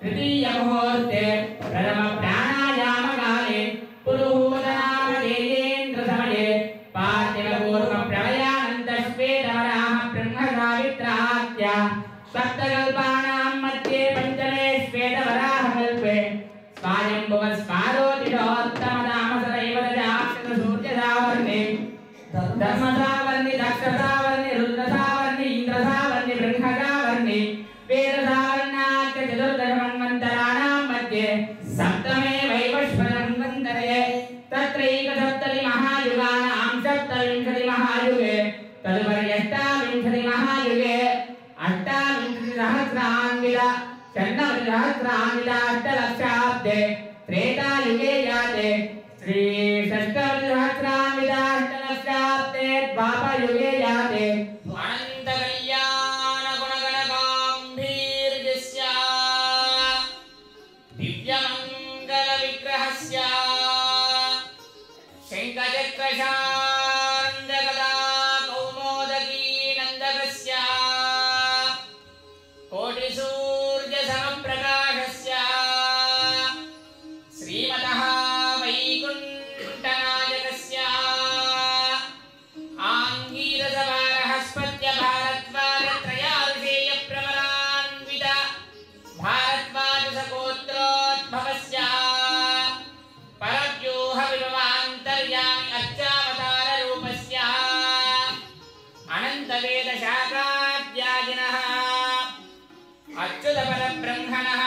तृतीयमुहूर्ते प्रथमप्राणायामकाले पुरुहूतनामधेयेन्द्रसमये पार्थिवपूर्वप्रलयानन्तश्वेतवराह ब्रह्मसावित्राख्य सप्तकल्पानां मध्ये पञ्चमे श्वेतवराहकल्पे स्वायम्भुवस्वारोतिषोत्तमदामसदैवतजाक्षसूर्यसावर्णि धर्मसावर्णि दक्षसावर्णि रुद्रसावर्णि इन्द्रसावर्णि बृहसावर्णि वेदसावर्णाख्य चतुर्दशमन्वन्तराणां मध्ये सप्तमे वैवस्वतमन्वन्तरे तत्रैकसप्ततिमहायुगानां सप्तविंशतिमहायुगे तदुपरि अष्टाविंशतिमहायुगे अष्टाविंशतिसहस्रान्वित षण्णवतिसहस्रान्वित अष्टलक्षाब्दे त्रेतायुगे जाते श्री षष्ठाविंशतिसहस्रान्वित अष्टलक्षाब्दे द्वापरयुगे जाते अनन्तकल्याणगुणगणगाम्भीर्यस्य दिव्यमङ्गलविग्रहस्य शङ्खचक्रशार्ङ्गगदा कौमोदकी नन्दकस्य कोटिसूर्यसमप्रकाशस्य श्रीमतः वैकुण्ठनायकस्य आङ्गीरसभारहस्पत्य भारद्वाजत्रयारुषेयप्रवरान्वित भारद्वाजसगोत्रोद्भवस्य परव्यूहविभवान्तर्यामि अर्चावताररूपस्य अनन्तवेदशाखाद्याजिनः अच्युतपरब्रह्मणः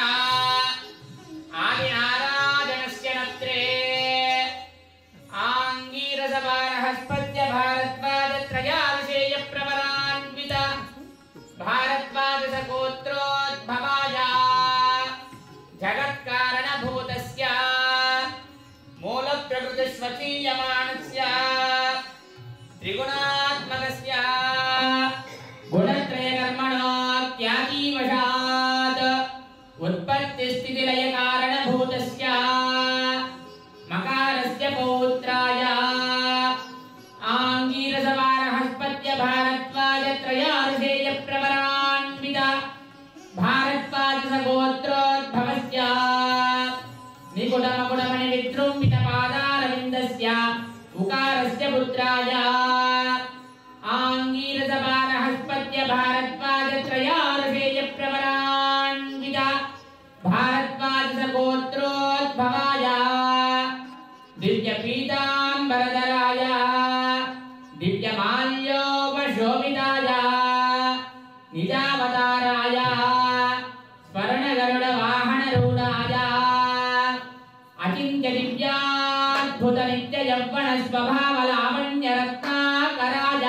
आदिनारायणस्य नत्रे आङ्गीरसभारहस्पत्य भारद्वाजत्रयारुषेयप्रवरान्वित भारद्वाजसगोत्रोद्भवाय जगत्कारणभूतस्य मूलप्रकृतिस्वकीयमानस्य त्रिगुणात्मकस्य गुणत्रयकर्मणो त्यागीवशात् उत्पत्तिस्थितिलयकारणभूतस्य मकारस्य पौत्राय आङ्गीरसभारहस्पत्य भारद्वाजत्रयारुषेयप्रवरान्वित भारद्वाजसगोत्रोद्भवस्य निकुटमकुटमणिविजृम्भितपादारविन्दस्य उकारस्य पुत्राय आङ्गीरसभारहस्पत्य भारद्वाजत्रयारुषेयप्रवरान्वित भारद्वाजसगोत्रोद्भवाय दिव्यपीताम्बरधराय दिव्यमाल्य నిజావతారాయ స్వర్ణగరుడ వాహనరూఢాయ అచింత్య దివ్యాద్భుత నిత్య యవ్వన స్వభావ లావణ్య రత్నాకరాయ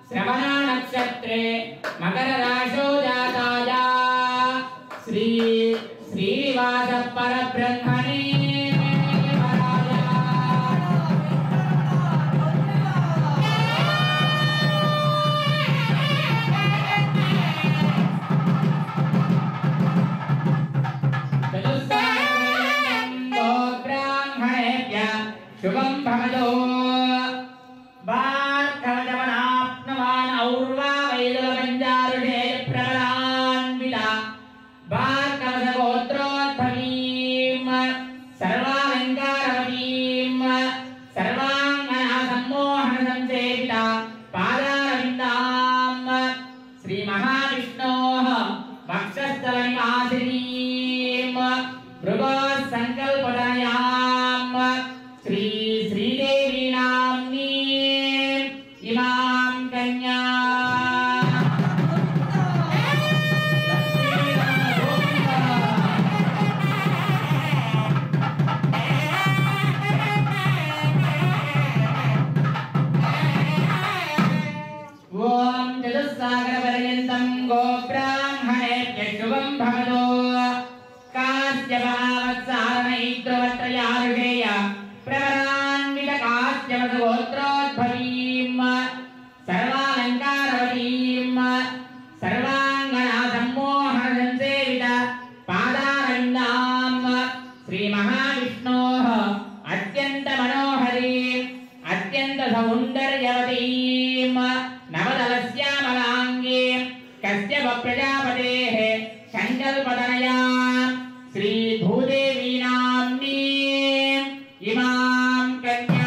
శ్రవణ నక్షత్రే మకర రాశో జాతాయ శ్రీ శ్రీనివాస పరబ్రహ్మణే शुभं भवतो बार्कवदवनाप्नवान् और्वा वैदुलपञ्जारुषे प्रबलान्विता बार्कवसगोत्रोद्भवीं सर्वालङ्कारवतीं सर्वाङ्गनासम्मोहनसंसेविता पादारविन्दां श्रीमहाविष्णोः वक्षस्थलनिवासिनीं भृगोः सङ्कल्पतनयां श्री श्रीदेवी नाम्नी इमां कन्या ओम चतुस्सागरपर्यन्तं गोब्राह्मणेभ्यः शुभं भवतो काश्यपवत्सारणैत्रवत्रयारुषेय प्रवरान्वितकाश्यपसगोत्रोद्भवीं सर्वालङ्कारवतीं सर्वाङ्गनासम्मोहनसंसेविता पादारविन्दां श्रीमहाविष्णोः अत्यन्तमनोहरीं अत्यन्तसौन्दर्यवतीं नवदलश्यामलाङ्गीं कश्यपप्रजापतेः सङ्कल्पतनयां श्रीभूदेवी नाम्नी इमां कन्या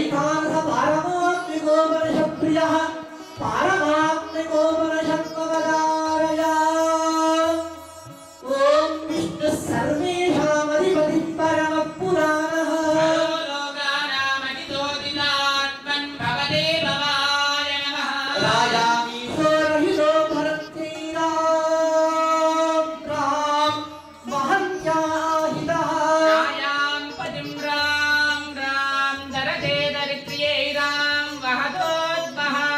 वैखानस पारमात्मिको मनशप्रियः पारमात्मिको मनशत्ववदारया ॐ विष्णुः सर्वेषामधिपतिः परमः पुराणः लोकानामनितोदितात्मन् भवते भवाय नमः राजामीशोरहितो भरत्यैरां राम महत्याहितः रायां पतिं रां रां दरते दरित्र्यै रां वहतोद्वहा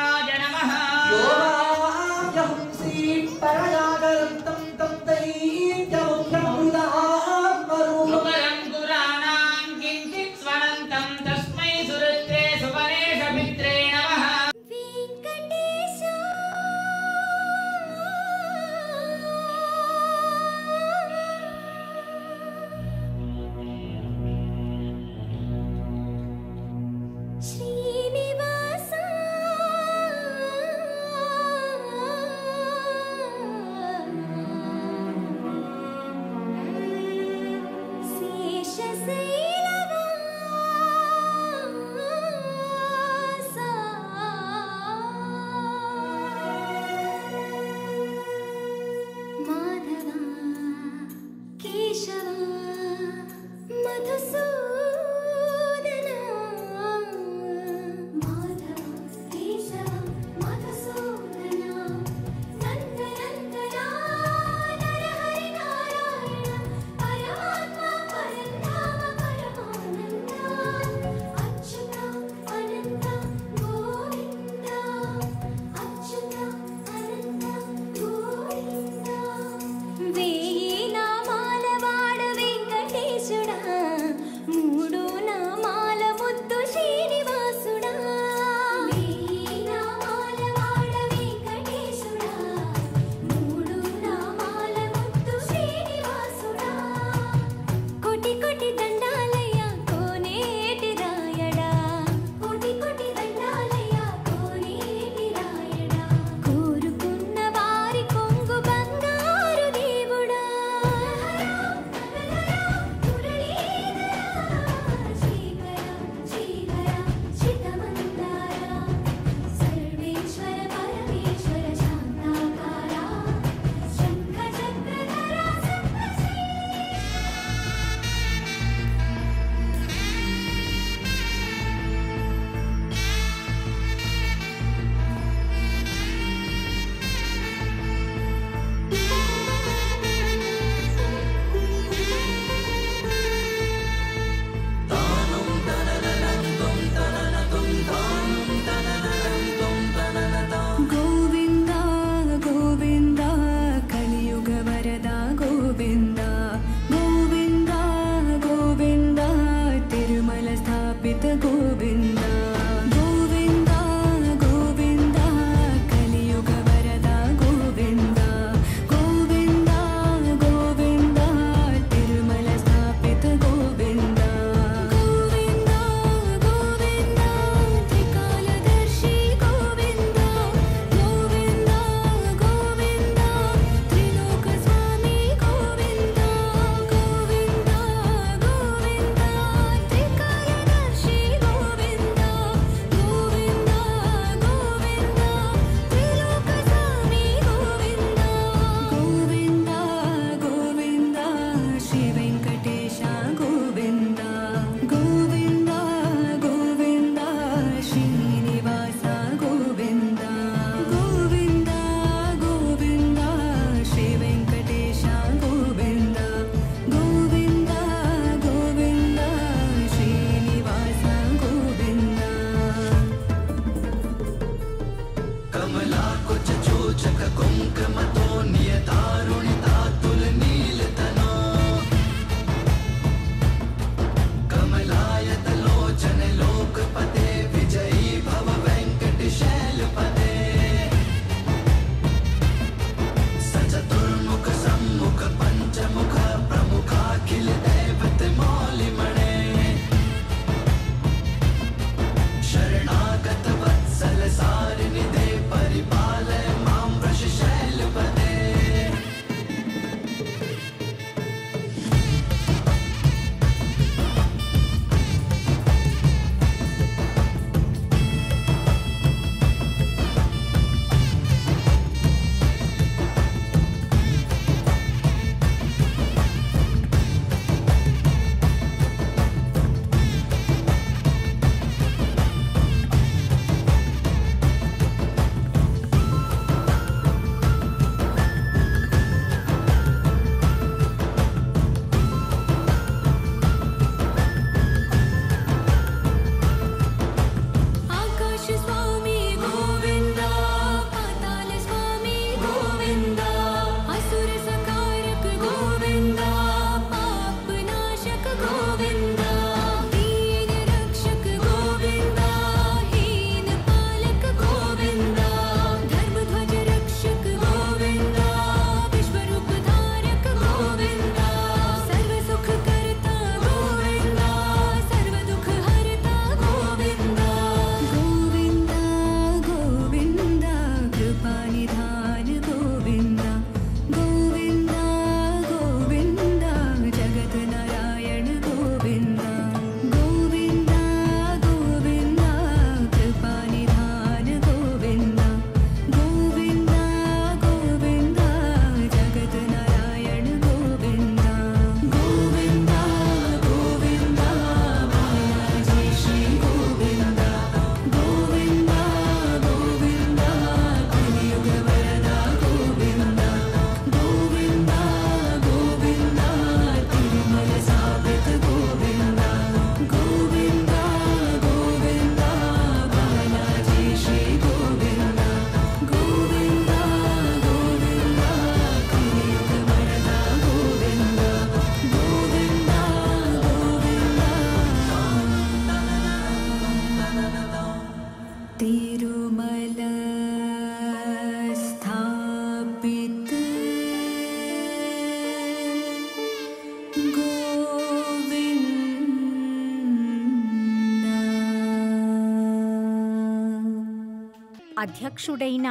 అధ్యక్షుడైన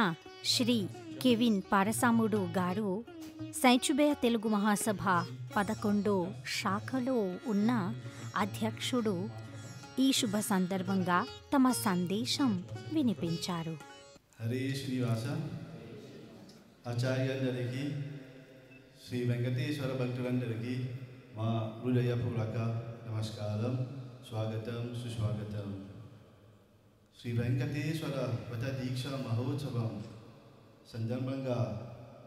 శ్రీ కెవిన్ పారసాముడు గారు సైచుబేయ తెలుగు మహాసభ 11 శాఖలో ఉన్న అధ్యక్షుడు ఈ శుభ సందర్భంగా తమ సందేశం వినిపించారు. హరే శ్రీనివాస ఆచార్యులందరికీ, శ్రీ వెంకటేశ్వర భక్తులందరికీ మా హృదయపూర్వక నమస్కారం, స్వాగతం, సుస్వాగతం. శ్రీ వెంకటేశ్వర వ్రత దీక్ష మహోత్సవం సందర్భంగా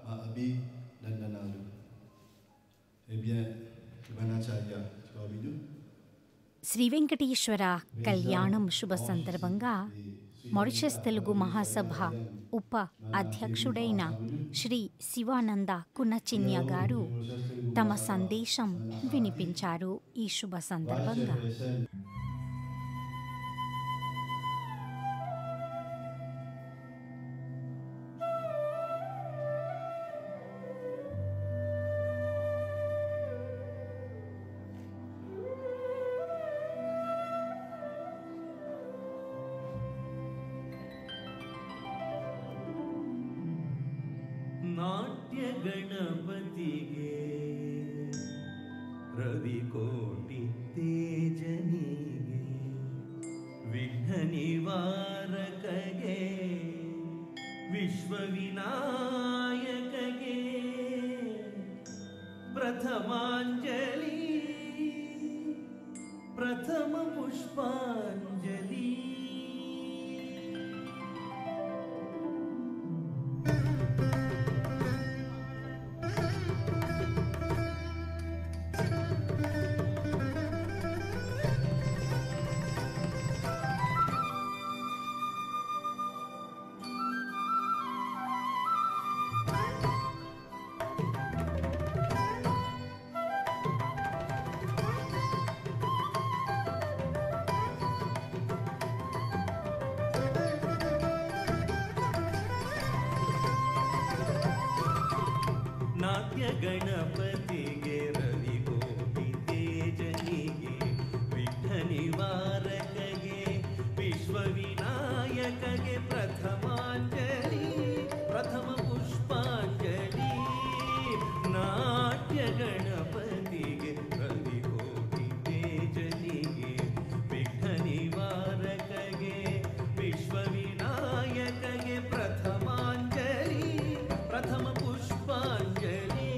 మా అభినందనాలు. శ్రీ వెంకటేశ్వర కళ్యాణం శుభ సందర్భంగా మారిషస్ తెలుగు మహాసభ ఉప అధ్యక్షుడైన శ్రీ శివానంద కునచిన్య గారు తమ సందేశం వినిపించారు. ఈ శుభ సందర్భంగా नाट्य गणपतिगे रविकोटि तेजनिगे विघ्न निवारकगे विश्वविनायकगे प्रथमांजलि प्रथम पुष्पांजलि. नाट्य गणपतिगे रविकोटि तेजनिगे विघ्न निवारकगे विश्वविनायकगे प्रथमांजलि प्रथम पुष्पांजलि. नाट्य गणपतिगे रविकोटि तेजनिगे विघ्न निवारकगे विश्वविनायकगे प्रथमांजलि प्रथम पुष्पांजलि.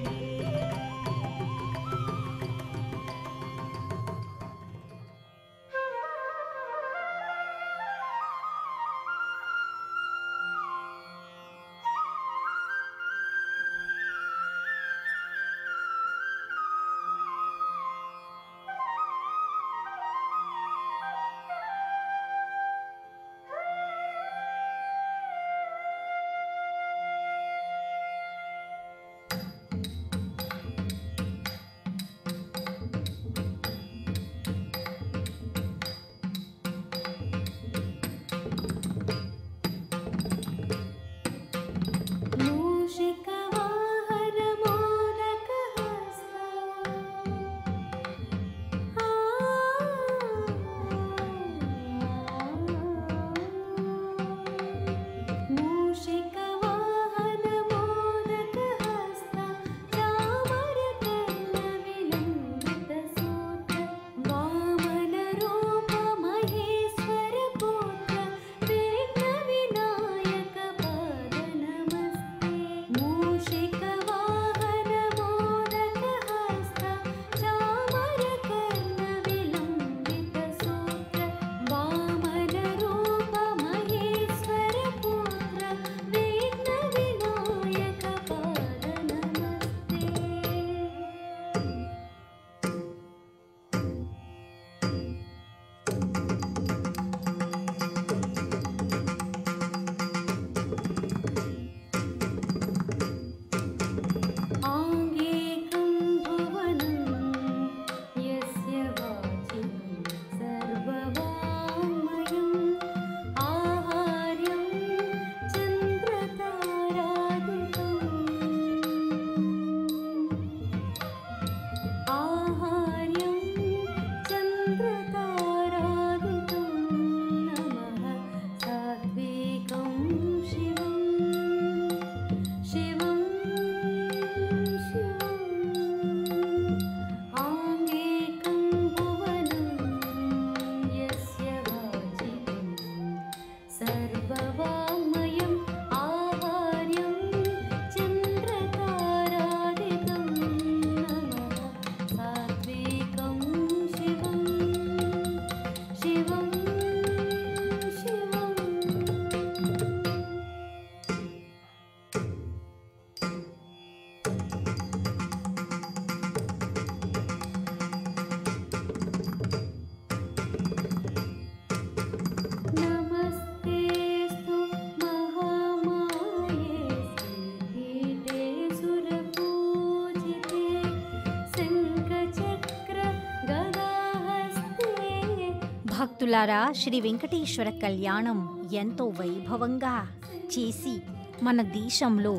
భక్తులారా, శ్రీ వెంకటేశ్వర కళ్యాణం ఎంతో వైభవంగా చేసి మన దేశంలో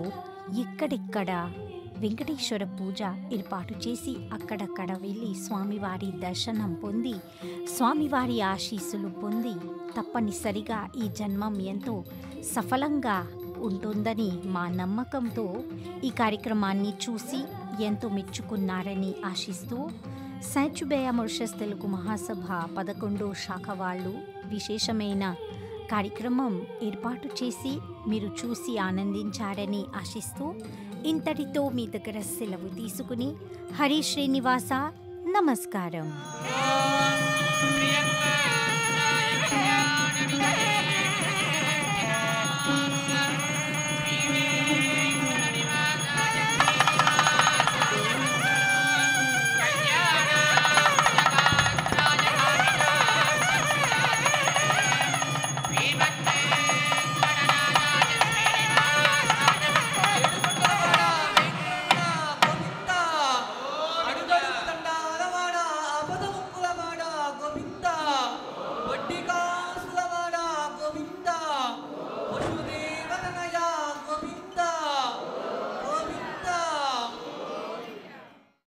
ఎక్కడెక్కడ వెంకటేశ్వర పూజ ఏర్పాటు చేసి అక్కడక్కడ వెళ్ళి స్వామివారి దర్శనం పొంది స్వామివారి ఆశీస్సులు పొంది తప్పనిసరిగా ఈ జన్మం ఎంతో సఫలంగా ఉంటుందని మా నమ్మకంతో ఈ కార్యక్రమాన్ని చూసి ఎంతో మెచ్చుకున్నారని ఆశిస్తూ సాచుబేయ మొరిషస్ తెలుగు మహాసభ 11 శాఖ వాళ్ళు విశేషమైన కార్యక్రమం ఏర్పాటు చేసి మీరు చూసి ఆనందించారని ఆశిస్తూ ఇంతటితో మీ దగ్గర సెలవు తీసుకుని హరి శ్రీనివాస నమస్కారం. ప్రియ